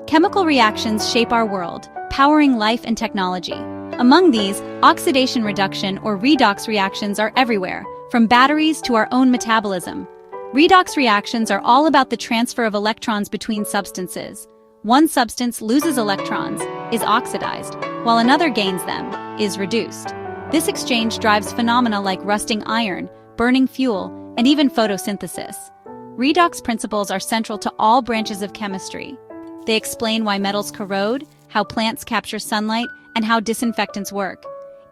Chemical reactions shape our world, powering life and technology. Among these, oxidation-reduction or redox reactions are everywhere, from batteries to our own metabolism. Redox reactions are all about the transfer of electrons between substances. One substance loses electrons, is oxidized, while another gains them, is reduced. This exchange drives phenomena like rusting iron, burning fuel, and even photosynthesis. Redox principles are central to all branches of chemistry. They explain why metals corrode, how plants capture sunlight, and how disinfectants work.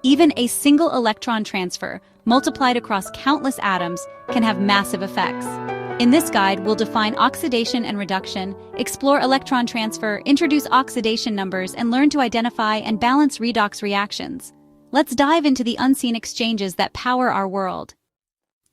Even a single electron transfer, multiplied across countless atoms, can have massive effects. In this guide, we'll define oxidation and reduction, explore electron transfer, introduce oxidation numbers, and learn to identify and balance redox reactions. Let's dive into the unseen exchanges that power our world.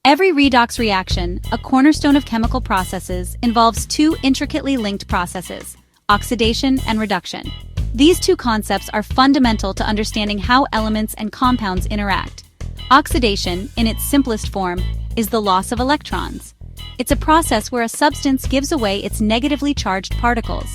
Every redox reaction, a cornerstone of chemical processes, involves two intricately linked processes: oxidation and reduction. These two concepts are fundamental to understanding how elements and compounds interact. Oxidation, in its simplest form, is the loss of electrons. It's a process where a substance gives away its negatively charged particles.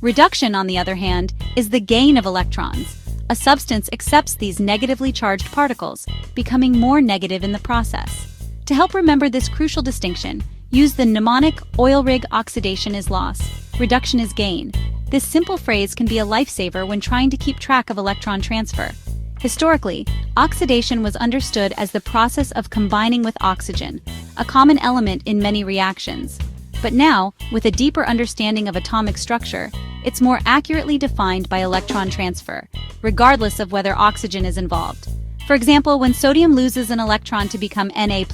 Reduction, on the other hand, is the gain of electrons. A substance accepts these negatively charged particles, becoming more negative in the process. To help remember this crucial distinction, use the mnemonic oil rig: oxidation is loss, reduction is gain. This simple phrase can be a lifesaver when trying to keep track of electron transfer. Historically, oxidation was understood as the process of combining with oxygen, a common element in many reactions. But now, with a deeper understanding of atomic structure, it's more accurately defined by electron transfer, regardless of whether oxygen is involved. For example, when sodium loses an electron to become Na+,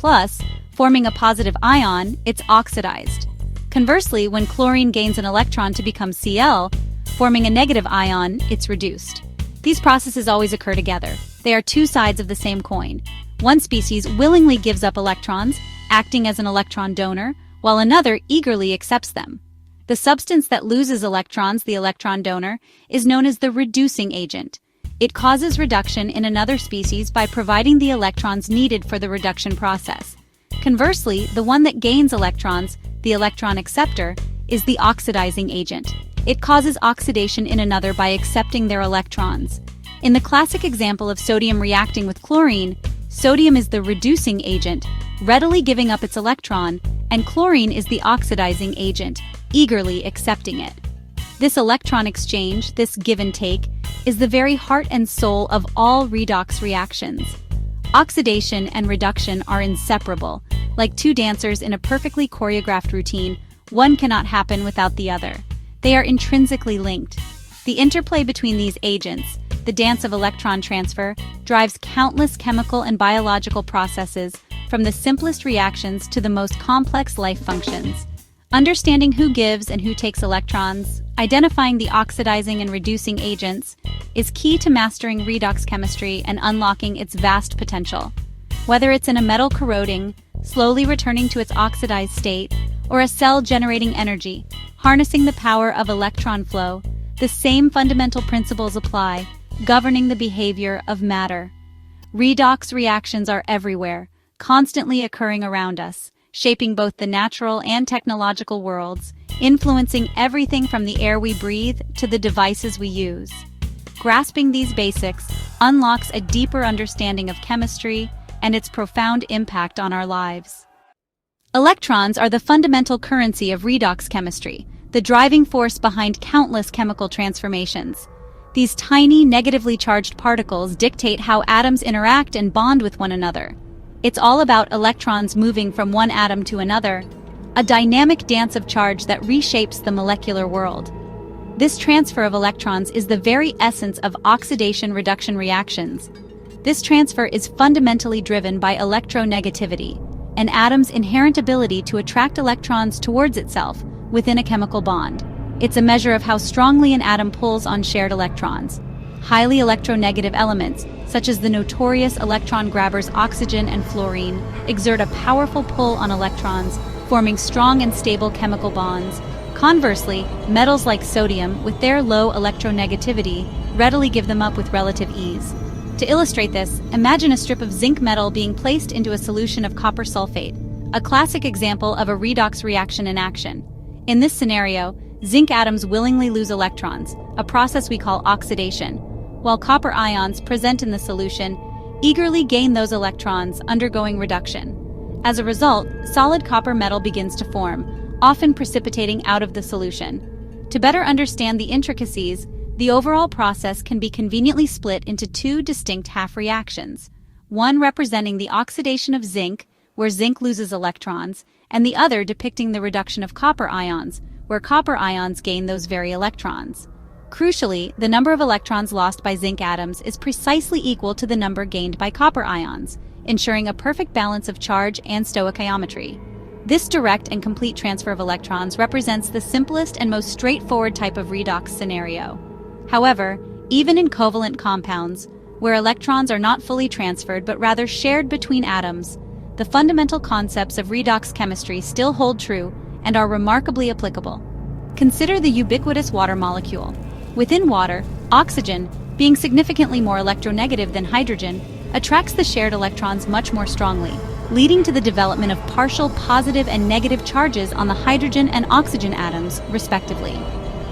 forming a positive ion, it's oxidized. Conversely, when chlorine gains an electron to become Cl, forming a negative ion, it's reduced. These processes always occur together. They are two sides of the same coin. One species willingly gives up electrons, acting as an electron donor, while another eagerly accepts them. The substance that loses electrons, the electron donor, is known as the reducing agent. It causes reduction in another species by providing the electrons needed for the reduction process. Conversely, the one that gains electrons, the electron acceptor, is the oxidizing agent. It causes oxidation in another by accepting their electrons. In the classic example of sodium reacting with chlorine, sodium is the reducing agent, readily giving up its electron, and chlorine is the oxidizing agent, eagerly accepting it. This electron exchange, this give and take, is the very heart and soul of all redox reactions. Oxidation and reduction are inseparable. Like two dancers in a perfectly choreographed routine, one cannot happen without the other. They are intrinsically linked. The interplay between these agents, the dance of electron transfer, drives countless chemical and biological processes, from the simplest reactions to the most complex life functions. Understanding who gives and who takes electrons, identifying the oxidizing and reducing agents, is key to mastering redox chemistry and unlocking its vast potential. Whether it's in a metal corroding, slowly returning to its oxidized state, or a cell generating energy, harnessing the power of electron flow, the same fundamental principles apply, governing the behavior of matter. Redox reactions are everywhere, constantly occurring around us, shaping both the natural and technological worlds, influencing everything from the air we breathe to the devices we use. Grasping these basics unlocks a deeper understanding of chemistry and its profound impact on our lives. Electrons are the fundamental currency of redox chemistry, the driving force behind countless chemical transformations. These tiny, negatively charged particles dictate how atoms interact and bond with one another. It's all about electrons moving from one atom to another, a dynamic dance of charge that reshapes the molecular world. This transfer of electrons is the very essence of oxidation-reduction reactions. This transfer is fundamentally driven by electronegativity, an atom's inherent ability to attract electrons towards itself within a chemical bond. It's a measure of how strongly an atom pulls on shared electrons. Highly electronegative elements, such as the notorious electron grabbers oxygen and fluorine, exert a powerful pull on electrons, forming strong and stable chemical bonds. Conversely, metals like sodium, with their low electronegativity, readily give them up with relative ease. To illustrate this, imagine a strip of zinc metal being placed into a solution of copper sulfate, a classic example of a redox reaction in action. In this scenario, zinc atoms willingly lose electrons, a process we call oxidation, while copper ions present in the solution eagerly gain those electrons, undergoing reduction. As a result, solid copper metal begins to form, often precipitating out of the solution. To better understand the intricacies, the overall process can be conveniently split into two distinct half reactions, one representing the oxidation of zinc, where zinc loses electrons, and the other depicting the reduction of copper ions, where copper ions gain those very electrons. Crucially, the number of electrons lost by zinc atoms is precisely equal to the number gained by copper ions, ensuring a perfect balance of charge and stoichiometry. This direct and complete transfer of electrons represents the simplest and most straightforward type of redox scenario. However, even in covalent compounds, where electrons are not fully transferred but rather shared between atoms, the fundamental concepts of redox chemistry still hold true and are remarkably applicable. Consider the ubiquitous water molecule. Within water, oxygen, being significantly more electronegative than hydrogen, attracts the shared electrons much more strongly, leading to the development of partial positive and negative charges on the hydrogen and oxygen atoms, respectively.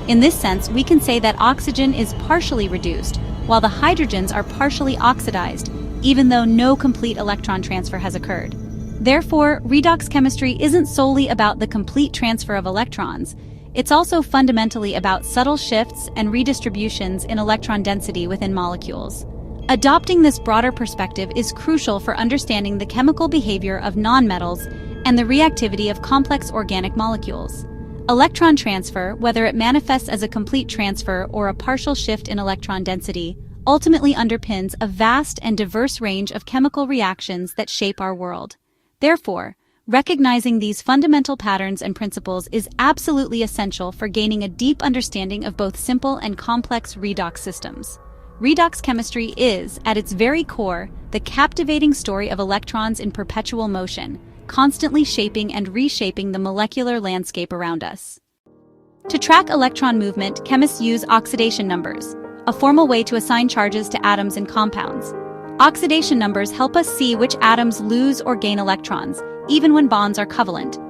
In this sense, we can say that oxygen is partially reduced, while the hydrogens are partially oxidized, even though no complete electron transfer has occurred. Therefore, redox chemistry isn't solely about the complete transfer of electrons. It's also fundamentally about subtle shifts and redistributions in electron density within molecules. Adopting this broader perspective is crucial for understanding the chemical behavior of nonmetals and the reactivity of complex organic molecules. Electron transfer, whether it manifests as a complete transfer or a partial shift in electron density, ultimately underpins a vast and diverse range of chemical reactions that shape our world. Therefore, recognizing these fundamental patterns and principles is absolutely essential for gaining a deep understanding of both simple and complex redox systems. Redox chemistry is, at its very core, the captivating story of electrons in perpetual motion, constantly shaping and reshaping the molecular landscape around us. To track electron movement, chemists use oxidation numbers, a formal way to assign charges to atoms and compounds. Oxidation numbers help us see which atoms lose or gain electrons, even when bonds are covalent.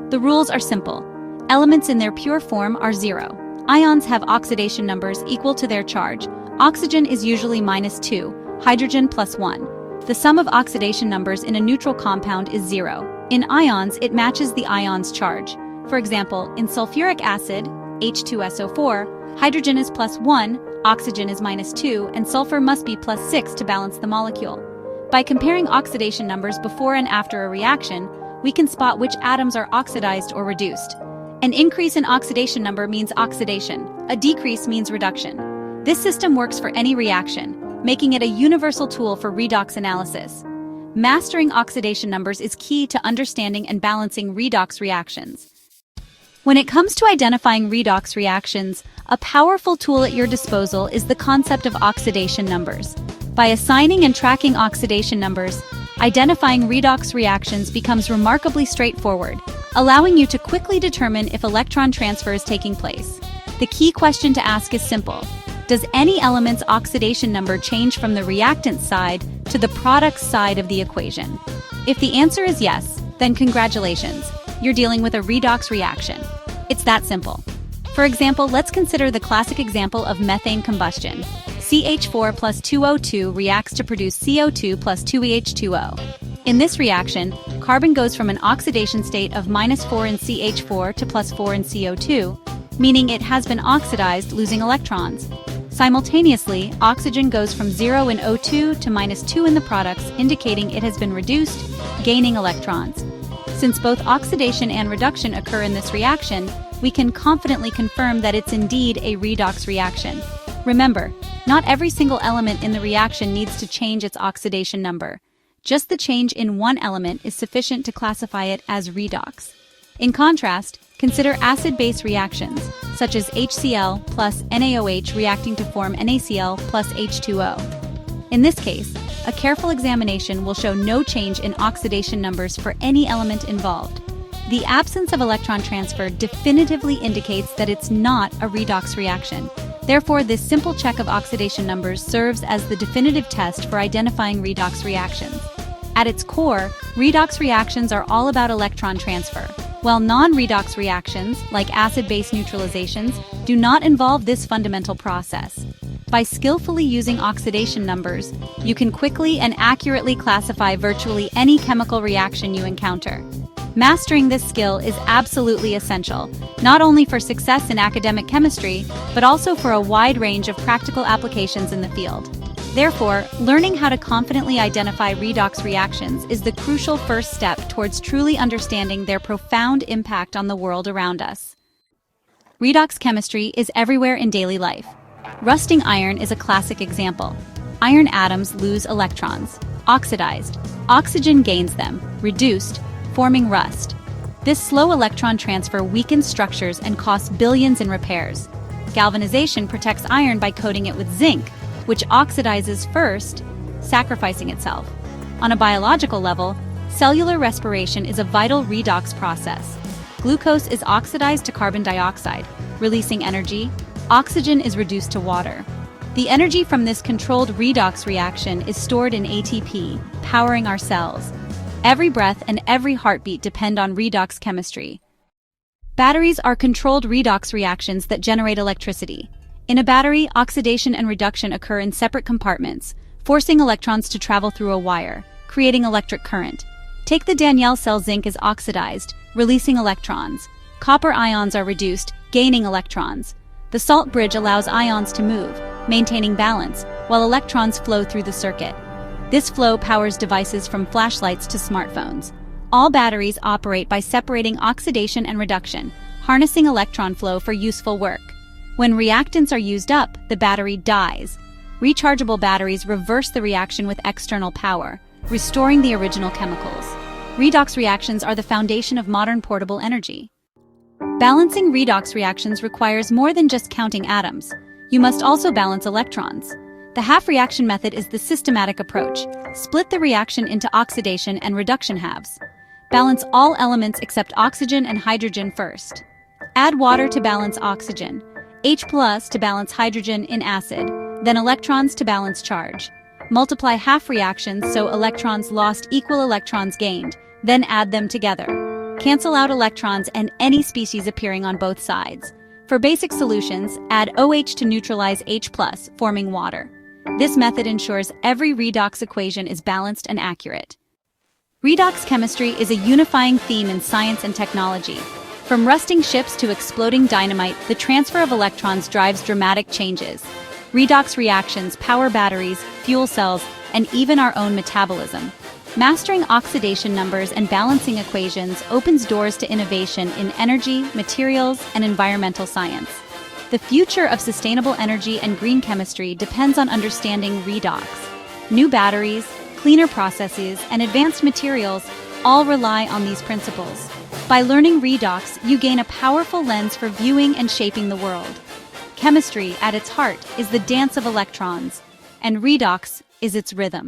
The rules are simple. Elements in their pure form are zero. Ions have oxidation numbers equal to their charge. Oxygen is usually -2, hydrogen +1. The sum of oxidation numbers in a neutral compound is 0. In ions, it matches the ion's charge. For example, in sulfuric acid, H2SO4, hydrogen is +1, oxygen is -2, and sulfur must be +6 to balance the molecule. By comparing oxidation numbers before and after a reaction, we can spot which atoms are oxidized or reduced. An increase in oxidation number means oxidation. A decrease means reduction. This system works for any reaction, making it a universal tool for redox analysis. Mastering oxidation numbers is key to understanding and balancing redox reactions. When it comes to identifying redox reactions, a powerful tool at your disposal is the concept of oxidation numbers. By assigning and tracking oxidation numbers, identifying redox reactions becomes remarkably straightforward, allowing you to quickly determine if electron transfer is taking place. The key question to ask is simple. Does any element's oxidation number change from the reactant side to the product side of the equation? If the answer is yes, then congratulations, you're dealing with a redox reaction. It's that simple. For example, let's consider the classic example of methane combustion. CH4 plus 2O2 reacts to produce CO2 plus 2EH2O. In this reaction, carbon goes from an oxidation state of -4 in CH4 to +4 in CO2, meaning it has been oxidized, losing electrons. Simultaneously, oxygen goes from 0 in O2 to -2 in the products, indicating it has been reduced, gaining electrons. Since both oxidation and reduction occur in this reaction, we can confidently confirm that it's indeed a redox reaction. Remember, not every single element in the reaction needs to change its oxidation number. Just the change in one element is sufficient to classify it as redox. In contrast, consider acid-base reactions, such as HCl plus NaOH reacting to form NaCl plus H2O. In this case, a careful examination will show no change in oxidation numbers for any element involved. The absence of electron transfer definitively indicates that it's not a redox reaction. Therefore, this simple check of oxidation numbers serves as the definitive test for identifying redox reactions. At its core, redox reactions are all about electron transfer. while non-redox reactions, like acid-base neutralizations, do not involve this fundamental process. By skillfully using oxidation numbers, you can quickly and accurately classify virtually any chemical reaction you encounter. Mastering this skill is absolutely essential, not only for success in academic chemistry, but also for a wide range of practical applications in the field. Therefore, learning how to confidently identify redox reactions is the crucial first step towards truly understanding their profound impact on the world around us. Redox chemistry is everywhere in daily life. Rusting iron is a classic example. Iron atoms lose electrons, oxidized. Oxygen gains them, reduced, forming rust. This slow electron transfer weakens structures and costs billions in repairs. Galvanization protects iron by coating it with zinc, which oxidizes first, sacrificing itself. On a biological level, cellular respiration is a vital redox process. Glucose is oxidized to carbon dioxide, releasing energy. Oxygen is reduced to water. The energy from this controlled redox reaction is stored in ATP, powering our cells. Every breath and every heartbeat depend on redox chemistry. Batteries are controlled redox reactions that generate electricity. In a battery, oxidation and reduction occur in separate compartments, forcing electrons to travel through a wire, creating electric current. Take the Danielle cell. Zinc is oxidized, releasing electrons. Copper ions are reduced, gaining electrons. The salt bridge allows ions to move, maintaining balance, while electrons flow through the circuit. This flow powers devices from flashlights to smartphones. All batteries operate by separating oxidation and reduction, harnessing electron flow for useful work. When reactants are used up, the battery dies. Rechargeable batteries reverse the reaction with external power, restoring the original chemicals. Redox reactions are the foundation of modern portable energy. Balancing redox reactions requires more than just counting atoms. You must also balance electrons. The half-reaction method is the systematic approach. Split the reaction into oxidation and reduction halves. Balance all elements except oxygen and hydrogen first. Add water to balance oxygen, H+ to balance hydrogen in acid, then electrons to balance charge. Multiply half reactions so electrons lost equal electrons gained, then add them together. Cancel out electrons and any species appearing on both sides. For basic solutions, add OH to neutralize H+, forming water. This method ensures every redox equation is balanced and accurate. Redox chemistry is a unifying theme in science and technology. From rusting ships to exploding dynamite, the transfer of electrons drives dramatic changes. Redox reactions power batteries, fuel cells, and even our own metabolism. Mastering oxidation numbers and balancing equations opens doors to innovation in energy, materials, and environmental science. The future of sustainable energy and green chemistry depends on understanding redox. New batteries, cleaner processes, and advanced materials all rely on these principles. By learning redox, you gain a powerful lens for viewing and shaping the world. Chemistry, at its heart, is the dance of electrons, and redox is its rhythm.